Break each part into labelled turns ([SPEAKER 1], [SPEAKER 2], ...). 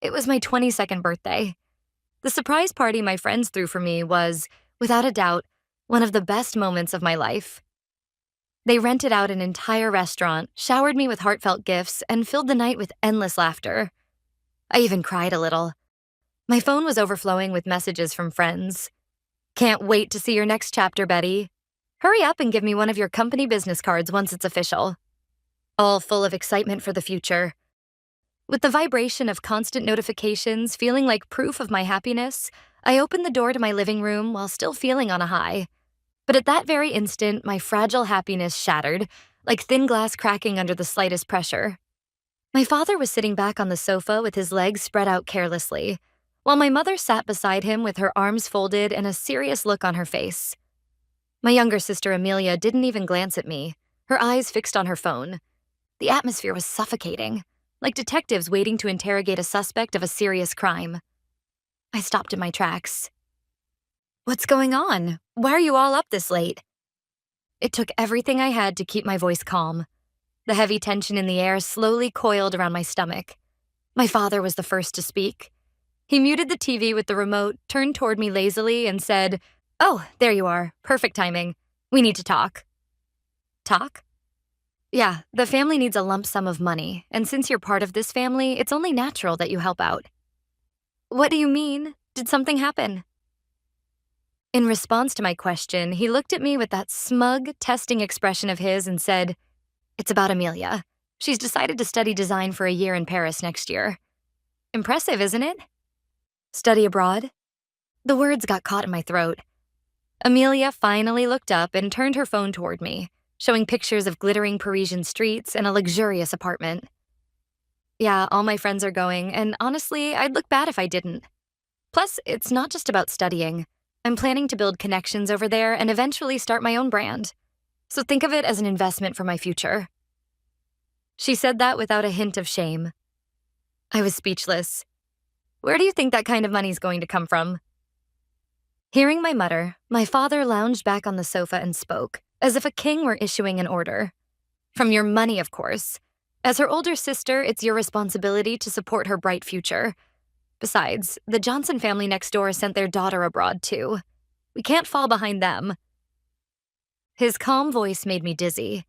[SPEAKER 1] It was my 22nd birthday. The surprise party my friends threw for me was, without a doubt, one of the best moments of my life. They rented out an entire restaurant, showered me with heartfelt gifts, and filled the night with endless laughter. I even cried a little. My phone was overflowing with messages from friends. "Can't wait to see your next chapter, Betty. Hurry up and give me one of your company business cards once it's official." All full of excitement for the future. With the vibration of constant notifications feeling like proof of my happiness, I opened the door to my living room while still feeling on a high. But at that very instant, my fragile happiness shattered, like thin glass cracking under the slightest pressure. My father was sitting back on the sofa with his legs spread out carelessly, while my mother sat beside him with her arms folded and a serious look on her face. My younger sister Amelia didn't even glance at me, her eyes fixed on her phone. The atmosphere was suffocating, like detectives waiting to interrogate a suspect of a serious crime. I stopped in my tracks. "What's going on? Why are you all up this late?" It took everything I had to keep my voice calm. The heavy tension in the air slowly coiled around my stomach. My father was the first to speak. He muted the TV with the remote, turned toward me lazily, and said, "Oh, there you are. Perfect timing. We need to talk." "Talk?" "Yeah, the family needs a lump sum of money, and since you're part of this family, it's only natural that you help out." "What do you mean? Did something happen?" In response to my question, he looked at me with that smug, testing expression of his and said, "It's about Amelia. She's decided to study design for a year in Paris next year." Impressive, isn't it? "Study abroad?" The words got caught in my throat. Amelia finally looked up and turned her phone toward me, showing pictures of glittering Parisian streets and a luxurious apartment. "Yeah, all my friends are going, and honestly, I'd look bad if I didn't. Plus, it's not just about studying. I'm planning to build connections over there and eventually start my own brand. So think of it as an investment for my future." She said that without a hint of shame. I was speechless. Where do you think that kind of money's going to come from? Hearing my mutter, my father lounged back on the sofa and spoke, as if a king were issuing an order. "From your money, of course. As her older sister, it's your responsibility to support her bright future. Besides, the Johnson family next door sent their daughter abroad, too. We can't fall behind them." His calm voice made me dizzy.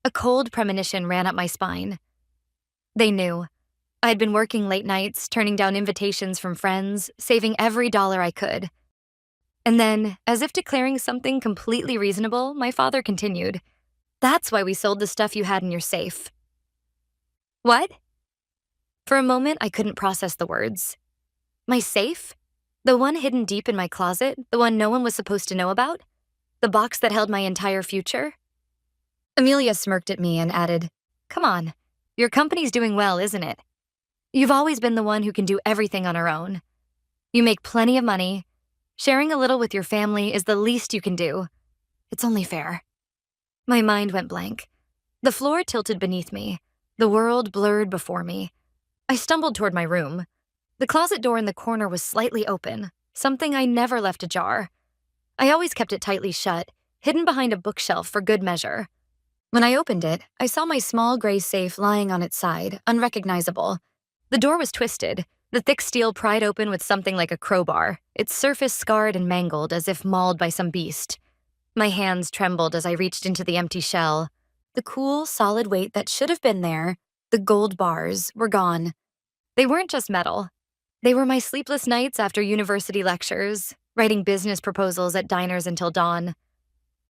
[SPEAKER 1] A cold premonition ran up my spine. They knew. I'd been working late nights, turning down invitations from friends, saving every dollar I could. And then, as if declaring something completely reasonable, my father continued, "That's why we sold the stuff you had in your safe." "What?" For a moment, I couldn't process the words. My safe? The one hidden deep in my closet, the one no one was supposed to know about? The box that held my entire future? Amelia smirked at me and added, "Come on, your company's doing well, isn't it? You've always been the one who can do everything on her own. You make plenty of money. Sharing a little with your family is the least you can do. It's only fair." My mind went blank. The floor tilted beneath me. The world blurred before me. I stumbled toward my room. The closet door in the corner was slightly open, something I never left ajar. I always kept it tightly shut, hidden behind a bookshelf for good measure. When I opened it, I saw my small gray safe lying on its side, unrecognizable. The door was twisted, the thick steel pried open with something like a crowbar, its surface scarred and mangled as if mauled by some beast. My hands trembled as I reached into the empty shell. The cool, solid weight that should have been there, the gold bars, were gone. They weren't just metal. They were my sleepless nights after university lectures, writing business proposals at diners until dawn.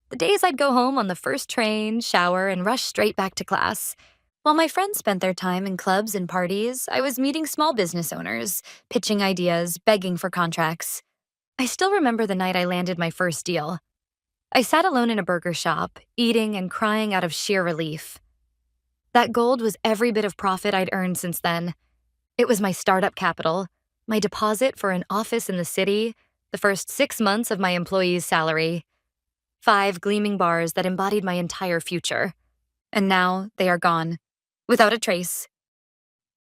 [SPEAKER 1] The days I'd go home on the first train, shower, and rush straight back to class. While my friends spent their time in clubs and parties, I was meeting small business owners, pitching ideas, begging for contracts. I still remember the night I landed my first deal. I sat alone in a burger shop, eating and crying out of sheer relief. That gold was every bit of profit I'd earned since then. It was my startup capital, my deposit for an office in the city, the first 6 months of my employee's salary. 5 gleaming bars that embodied my entire future. And now they are gone, without a trace.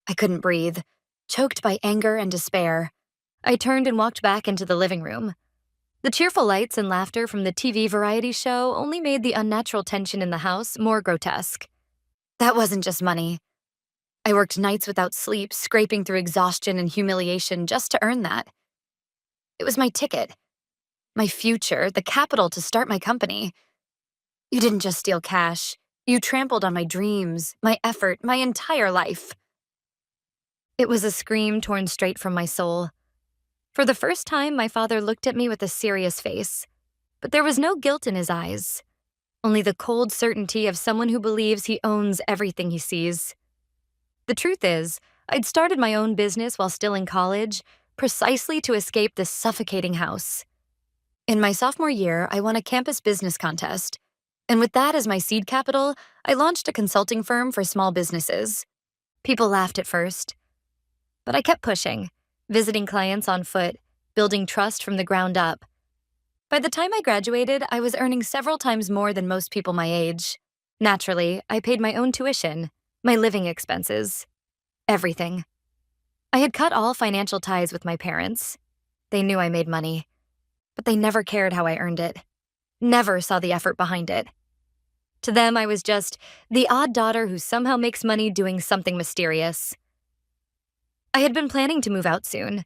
[SPEAKER 1] I couldn't breathe, choked by anger and despair. I turned and walked back into the living room. The cheerful lights and laughter from the TV variety show only made the unnatural tension in the house more grotesque. That wasn't just money. I worked nights without sleep, scraping through exhaustion and humiliation just to earn that. It was my ticket, my future, the capital to start my company. You didn't just steal cash. You trampled on my dreams, my effort, my entire life. It was a scream torn straight from my soul. For the first time, my father looked at me with a serious face, but there was no guilt in his eyes, only the cold certainty of someone who believes he owns everything he sees. The truth is, I'd started my own business while still in college, precisely to escape this suffocating house. In my sophomore year, I won a campus business contest, and with that as my seed capital, I launched a consulting firm for small businesses. People laughed at first, but I kept pushing, visiting clients on foot, building trust from the ground up. By the time I graduated, I was earning several times more than most people my age. Naturally, I paid my own tuition, my living expenses, everything. I had cut all financial ties with my parents. They knew I made money, but they never cared how I earned it, never saw the effort behind it. To them, I was just the odd daughter who somehow makes money doing something mysterious. I had been planning to move out soon,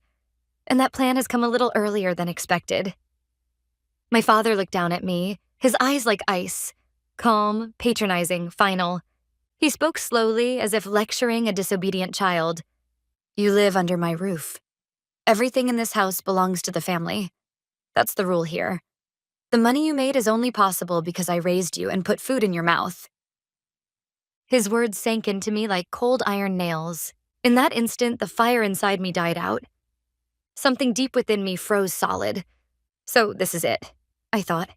[SPEAKER 1] and that plan has come a little earlier than expected. My father looked down at me, his eyes like ice, calm, patronizing, final. He spoke slowly, as if lecturing a disobedient child. You live under my roof. Everything in this house belongs to the family. That's the rule here. The money you made is only possible because I raised you and put food in your mouth. His words sank into me like cold iron nails. In that instant, the fire inside me died out. Something deep within me froze solid. So this is it, I thought.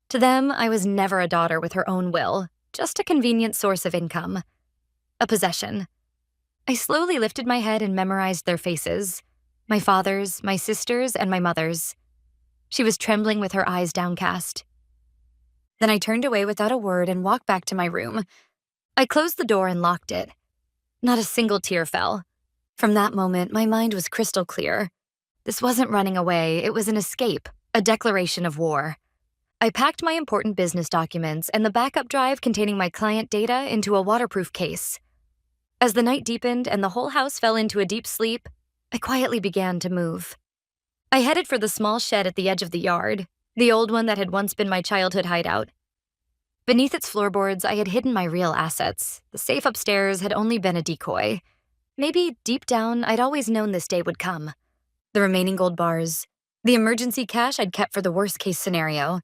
[SPEAKER 1] To them, I was never a daughter with her own will, just a convenient source of income. A possession. I slowly lifted my head and memorized their faces. My father's, my sister's, and my mother's. She was trembling with her eyes downcast. Then I turned away without a word and walked back to my room. I closed the door and locked it. Not a single tear fell. From that moment, my mind was crystal clear. This wasn't running away, it was an escape, a declaration of war. I packed my important business documents and the backup drive containing my client data into a waterproof case. As the night deepened and the whole house fell into a deep sleep, I quietly began to move. I headed for the small shed at the edge of the yard, the old one that had once been my childhood hideout. Beneath its floorboards, I had hidden my real assets. The safe upstairs had only been a decoy. Maybe, deep down, I'd always known this day would come. The remaining gold bars, the emergency cash I'd kept for the worst-case scenario,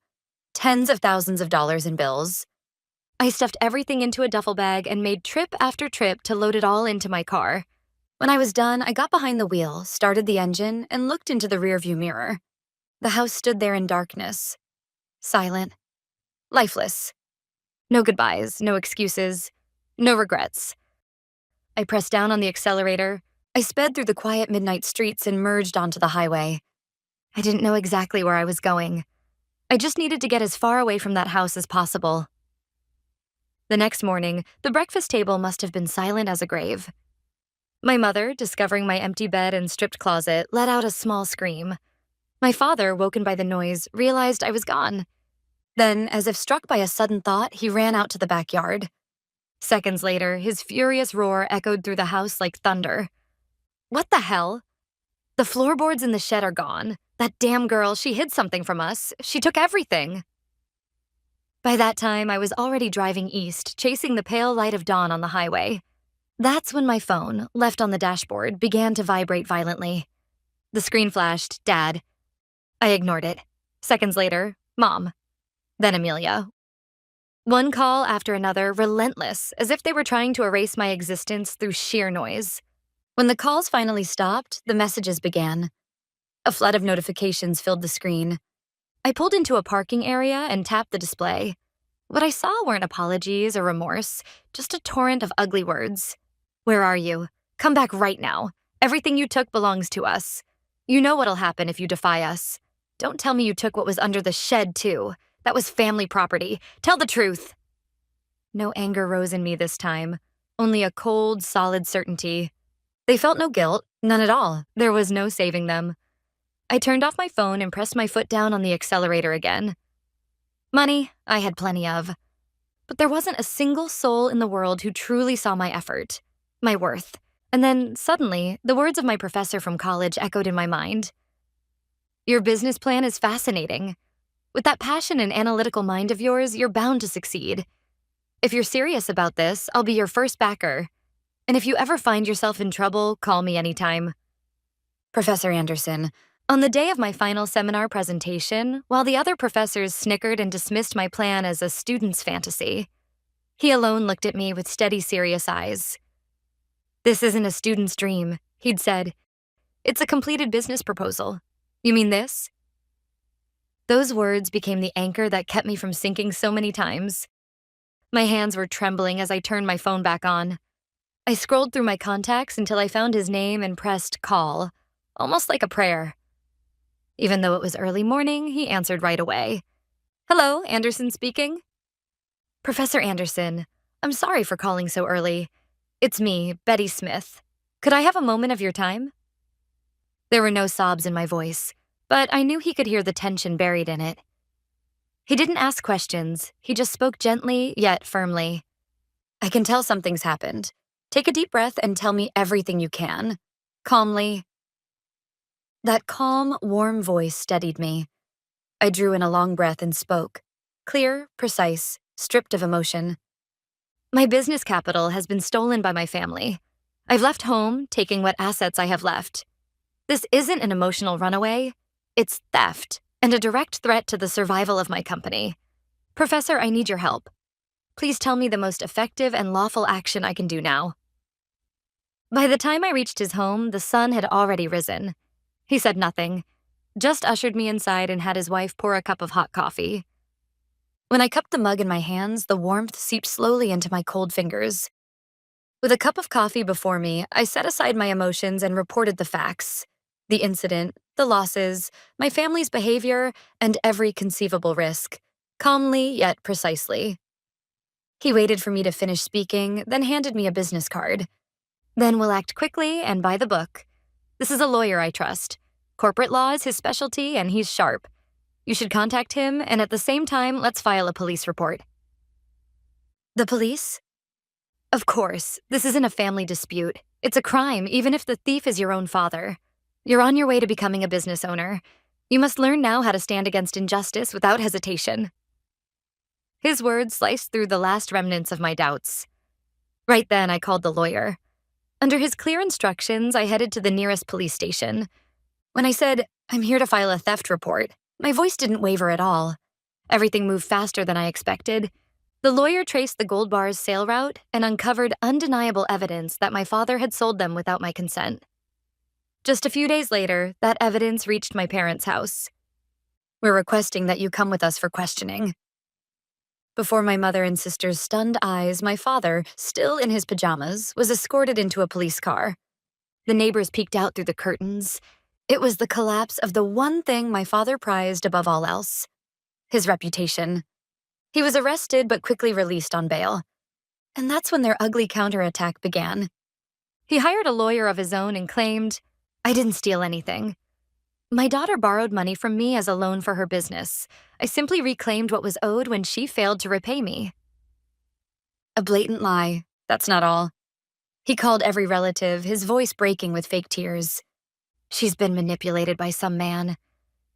[SPEAKER 1] tens of thousands of dollars in bills. I stuffed everything into a duffel bag and made trip after trip to load it all into my car. When I was done, I got behind the wheel, started the engine, and looked into the rearview mirror. The house stood there in darkness, silent, lifeless. No goodbyes, no excuses, no regrets. I pressed down on the accelerator. I sped through the quiet midnight streets and merged onto the highway. I didn't know exactly where I was going. I just needed to get as far away from that house as possible. The next morning, the breakfast table must have been silent as a grave. My mother, discovering my empty bed and stripped closet, let out a small scream. My father, woken by the noise, realized I was gone. Then, as if struck by a sudden thought, he ran out to the backyard. Seconds later, his furious roar echoed through the house like thunder. What the hell? The floorboards in the shed are gone. That damn girl, she hid something from us. She took everything. By that time, I was already driving east, chasing the pale light of dawn on the highway. That's when my phone, left on the dashboard, began to vibrate violently. The screen flashed, Dad. I ignored it. Seconds later, Mom. Then Amelia. One call after another, relentless, as if they were trying to erase my existence through sheer noise. When the calls finally stopped, the messages began. A flood of notifications filled the screen. I pulled into a parking area and tapped the display. What I saw weren't apologies or remorse, just a torrent of ugly words. Where are you? Come back right now. Everything you took belongs to us. You know what'll happen if you defy us. Don't tell me you took what was under the shed, too. That was family property. Tell the truth. No anger rose in me this time, only a cold, solid certainty. They felt no guilt, none at all. There was no saving them. I turned off my phone and pressed my foot down on the accelerator again. Money, I had plenty of. But there wasn't a single soul in the world who truly saw my effort. my worth. And then, suddenly, the words of my professor from college echoed in my mind. Your business plan is fascinating. With that passion and analytical mind of yours, you're bound to succeed. If you're serious about this, I'll be your first backer. And if you ever find yourself in trouble, call me anytime. Professor Anderson, on the day of my final seminar presentation, while the other professors snickered and dismissed my plan as a student's fantasy, he alone looked at me with steady, serious eyes. This isn't a student's dream, he'd said. It's a completed business proposal. You mean this? Those words became the anchor that kept me from sinking so many times. My hands were trembling as I turned my phone back on. I scrolled through my contacts until I found his name and pressed call, almost like a prayer. Even though it was early morning, he answered right away. Hello, Anderson speaking. Professor Anderson, I'm sorry for calling so early. It's me, Betty Smith. Could I have a moment of your time? There were no sobs in my voice, but I knew he could hear the tension buried in it. He didn't ask questions, he just spoke gently yet firmly. I can tell something's happened. Take a deep breath and tell me everything you can. Calmly. That calm, warm voice steadied me. I drew in a long breath and spoke. Clear, precise, stripped of emotion. My business capital has been stolen by my family. I've left home, taking what assets I have left. This isn't an emotional runaway. It's theft and a direct threat to the survival of my company. Professor, I need your help. Please tell me the most effective and lawful action I can do now. By the time I reached his home, the sun had already risen. He said nothing, just ushered me inside and had his wife pour a cup of hot coffee. When I cupped the mug in my hands, the warmth seeped slowly into my cold fingers. With a cup of coffee before me, I set aside my emotions and reported the facts. The incident, the losses, my family's behavior, and every conceivable risk, calmly yet precisely. He waited for me to finish speaking, then handed me a business card. Then we'll act quickly and by the book. This is a lawyer I trust. Corporate law is his specialty, and he's sharp. You should contact him, and at the same time, let's file a police report. The police? Of course, this isn't a family dispute. It's a crime, even if the thief is your own father. You're on your way to becoming a business owner. You must learn now how to stand against injustice without hesitation. His words sliced through the last remnants of my doubts. Right then, I called the lawyer. Under his clear instructions, I headed to the nearest police station. When I said, I'm here to file a theft report, my voice didn't waver at all. Everything moved faster than I expected. The lawyer traced the gold bar's sale route and uncovered undeniable evidence that my father had sold them without my consent. Just a few days later, that evidence reached my parents' house. We're requesting that you come with us for questioning. Before my mother and sister's stunned eyes, my father, still in his pajamas, was escorted into a police car. The neighbors peeked out through the curtains. It was the collapse of the one thing my father prized above all else: his reputation. He was arrested but quickly released on bail. And that's when their ugly counterattack began. He hired a lawyer of his own and claimed, I didn't steal anything. My daughter borrowed money from me as a loan for her business. I simply reclaimed what was owed when she failed to repay me. A blatant lie, that's not all. He called every relative, his voice breaking with fake tears. She's been manipulated by some man.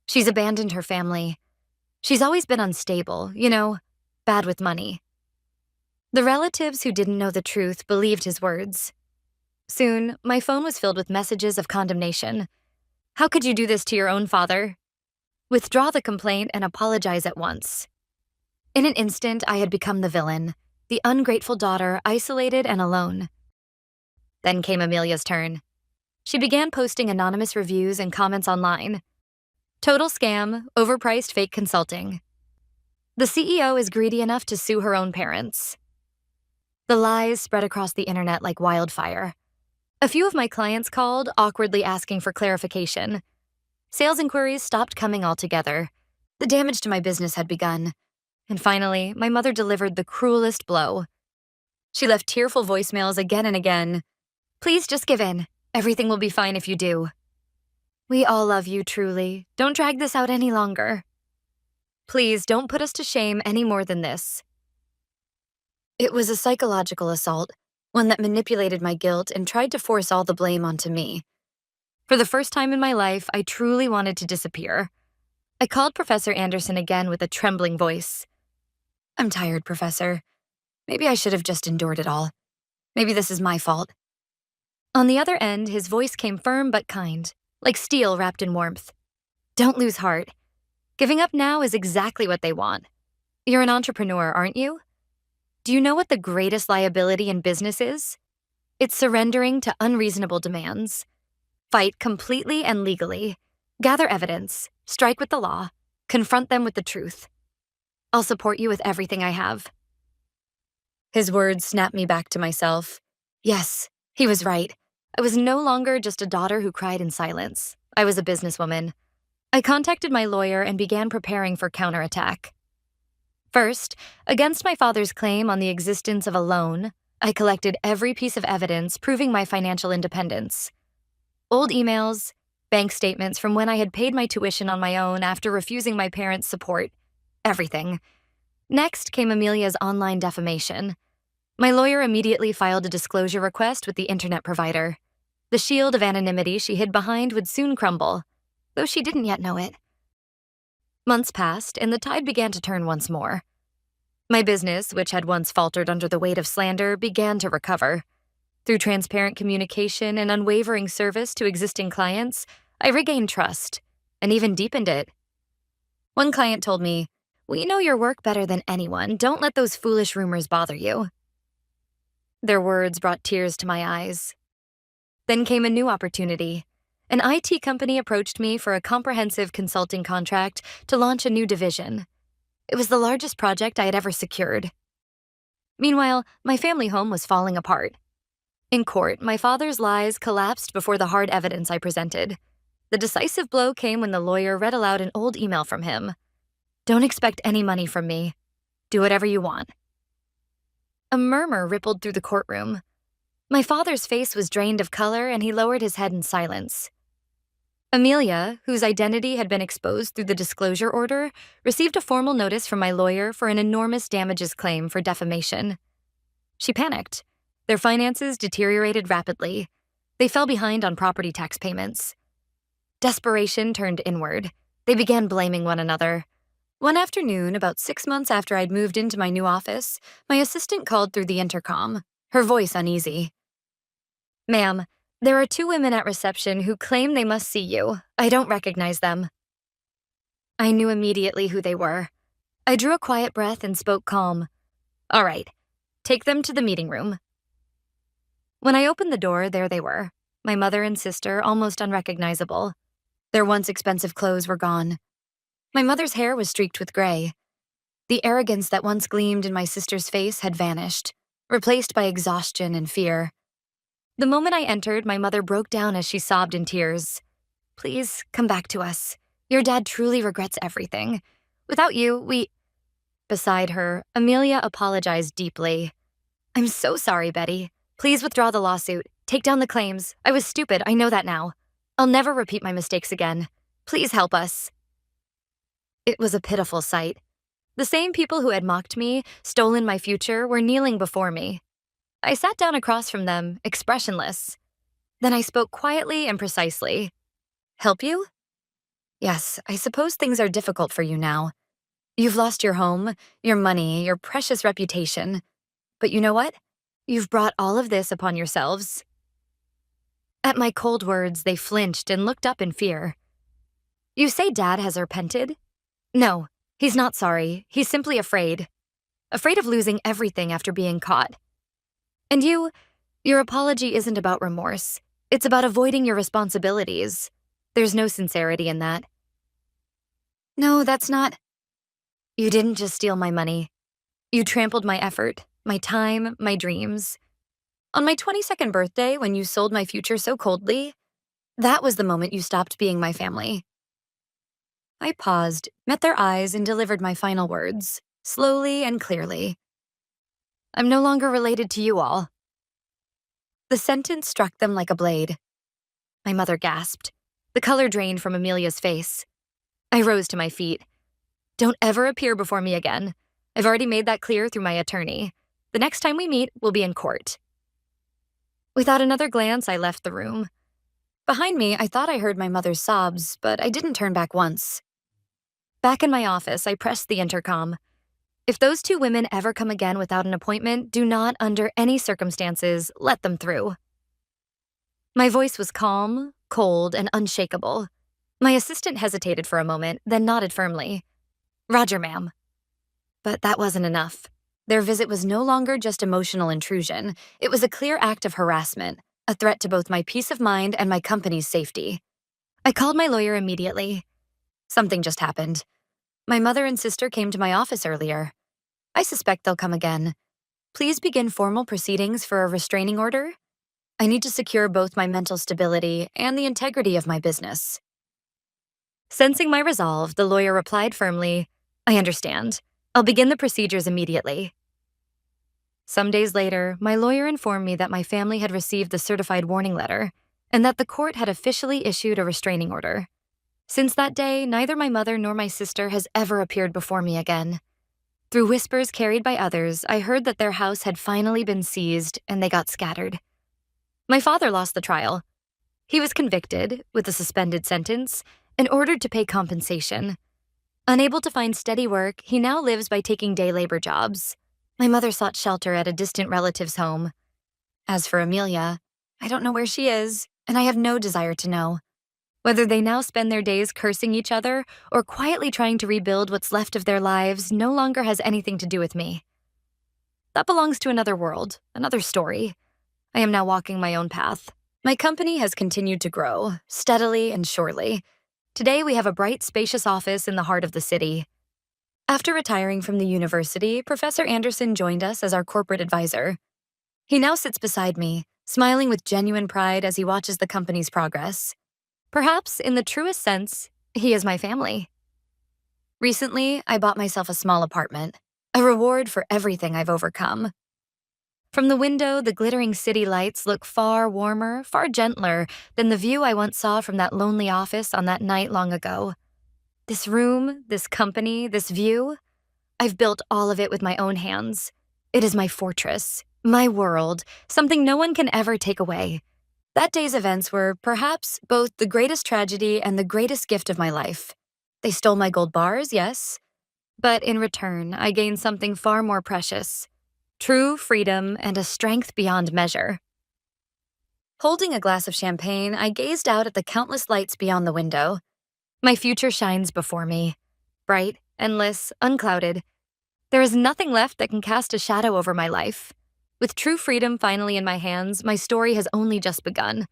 [SPEAKER 1] She's abandoned her family. She's always been unstable, bad with money. The relatives who didn't know the truth believed his words. Soon, my phone was filled with messages of condemnation. How could you do this to your own father? Withdraw the complaint and apologize at once. In an instant, I had become the villain, the ungrateful daughter, isolated and alone. Then came Amelia's turn. She began posting anonymous reviews and comments online. Total scam, overpriced fake consulting. The CEO is greedy enough to sue her own parents. The lies spread across the internet like wildfire. A few of my clients called, awkwardly asking for clarification. Sales inquiries stopped coming altogether. The damage to my business had begun. And finally, my mother delivered the cruelest blow. She left tearful voicemails again and again. Please just give in. Everything will be fine if you do. We all love you truly. Don't drag this out any longer. Please don't put us to shame any more than this. It was a psychological assault, one that manipulated my guilt and tried to force all the blame onto me. For the first time in my life, I truly wanted to disappear. I called Professor Anderson again with a trembling voice. "I'm tired, Professor. Maybe I should have just endured it all. Maybe this is my fault." On the other end, his voice came firm but kind, like steel wrapped in warmth. "Don't lose heart. Giving up now is exactly what they want. You're an entrepreneur, aren't you? Do you know what the greatest liability in business is? It's surrendering to unreasonable demands. Fight completely and legally. Gather evidence. Strike with the law. Confront them with the truth. I'll support you with everything I have." His words snapped me back to myself. Yes, he was right. I was no longer just a daughter who cried in silence. I was a businesswoman. I contacted my lawyer and began preparing for counterattack. First, against my father's claim on the existence of a loan, I collected every piece of evidence proving my financial independence. Old emails, bank statements from when I had paid my tuition on my own after refusing my parents' support. Everything. Next came Amelia's online defamation. My lawyer immediately filed a disclosure request with the internet provider. The shield of anonymity she hid behind would soon crumble, though she didn't yet know it. Months passed, and the tide began to turn once more. My business, which had once faltered under the weight of slander, began to recover. Through transparent communication and unwavering service to existing clients, I regained trust, and even deepened it. One client told me, "We know your work better than anyone. Don't let those foolish rumors bother you." Their words brought tears to my eyes. Then came a new opportunity. An IT company approached me for a comprehensive consulting contract to launch a new division. It was the largest project I had ever secured. Meanwhile, my family home was falling apart. In court, my father's lies collapsed before the hard evidence I presented. The decisive blow came when the lawyer read aloud an old email from him. "Don't expect any money from me. Do whatever you want." A murmur rippled through the courtroom. My father's face was drained of color, and he lowered his head in silence. Amelia, whose identity had been exposed through the disclosure order, received a formal notice from my lawyer for an enormous damages claim for defamation. She panicked. Their finances deteriorated rapidly. They fell behind on property tax payments. Desperation turned inward. They began blaming one another. One afternoon, about 6 months after I'd moved into my new office, my assistant called through the intercom, her voice uneasy. "Ma'am, there are 2 women at reception who claim they must see you. I don't recognize them." I knew immediately who they were. I drew a quiet breath and spoke calm. "All right, take them to the meeting room." When I opened the door, there they were, my mother and sister, almost unrecognizable. Their once expensive clothes were gone. My mother's hair was streaked with gray. The arrogance that once gleamed in my sister's face had vanished, replaced by exhaustion and fear. The moment I entered, my mother broke down as she sobbed in tears. "Please, come back to us. Your dad truly regrets everything. Without you, we—" Beside her, Amelia apologized deeply. "I'm so sorry, Betty. Please withdraw the lawsuit. Take down the claims. I was stupid, I know that now. I'll never repeat my mistakes again. Please help us." It was a pitiful sight. The same people who had mocked me, stolen my future, were kneeling before me. I sat down across from them, expressionless. Then I spoke quietly and precisely. "Help you? Yes, I suppose things are difficult for you now. You've lost your home, your money, your precious reputation. But you know what? You've brought all of this upon yourselves." At my cold words, they flinched and looked up in fear. "You say Dad has repented?" "No, he's not sorry. He's simply afraid. Afraid of losing everything after being caught. And your apology isn't about remorse. It's about avoiding your responsibilities. There's no sincerity in that." "No, that's not—" "You didn't just steal my money. You trampled my effort, my time, my dreams. On my 22nd birthday, when you sold my future so coldly, that was the moment you stopped being my family." I paused, met their eyes, and delivered my final words, slowly and clearly. "I'm no longer related to you all." The sentence struck them like a blade. My mother gasped. The color drained from Amelia's face. I rose to my feet. "Don't ever appear before me again. I've already made that clear through my attorney. The next time we meet, we'll be in court." Without another glance, I left the room. Behind me, I thought I heard my mother's sobs, but I didn't turn back once. Back in my office, I pressed the intercom. If those two women ever come again without an appointment, do not, under any circumstances, let them through. My voice was calm, cold, and unshakable. My assistant hesitated for a moment, then nodded firmly. "Roger, ma'am." But that wasn't enough. Their visit was no longer just emotional intrusion. It was a clear act of harassment, a threat to both my peace of mind and my company's safety. I called my lawyer immediately. "Something just happened. My mother and sister came to my office earlier. I suspect they'll come again. Please begin formal proceedings for a restraining order. I need to secure both my mental stability and the integrity of my business." Sensing my resolve, the lawyer replied firmly, "I understand. I'll begin the procedures immediately." Some days later, my lawyer informed me that my family had received the certified warning letter and that the court had officially issued a restraining order. Since that day, neither my mother nor my sister has ever appeared before me again. Through whispers carried by others, I heard that their house had finally been seized and they got scattered. My father lost the trial. He was convicted, with a suspended sentence, and ordered to pay compensation. Unable to find steady work, he now lives by taking day labor jobs. My mother sought shelter at a distant relative's home. As for Amelia, I don't know where she is, and I have no desire to know. Whether they now spend their days cursing each other or quietly trying to rebuild what's left of their lives no longer has anything to do with me. That belongs to another world, another story. I am now walking my own path. My company has continued to grow, steadily and surely. Today we have a bright, spacious office in the heart of the city. After retiring from the university, Professor Anderson joined us as our corporate advisor. He now sits beside me, smiling with genuine pride as he watches the company's progress. Perhaps, in the truest sense, he is my family. Recently, I bought myself a small apartment, a reward for everything I've overcome. From the window, the glittering city lights look far warmer, far gentler than the view I once saw from that lonely office on that night long ago. This room, this company, this view, I've built all of it with my own hands. It is my fortress, my world, something no one can ever take away. That day's events were, perhaps, both the greatest tragedy and the greatest gift of my life. They stole my gold bars, yes, but in return, I gained something far more precious: true freedom and a strength beyond measure. Holding a glass of champagne, I gazed out at the countless lights beyond the window. My future shines before me, bright, endless, unclouded. There is nothing left that can cast a shadow over my life. With true freedom finally in my hands, my story has only just begun.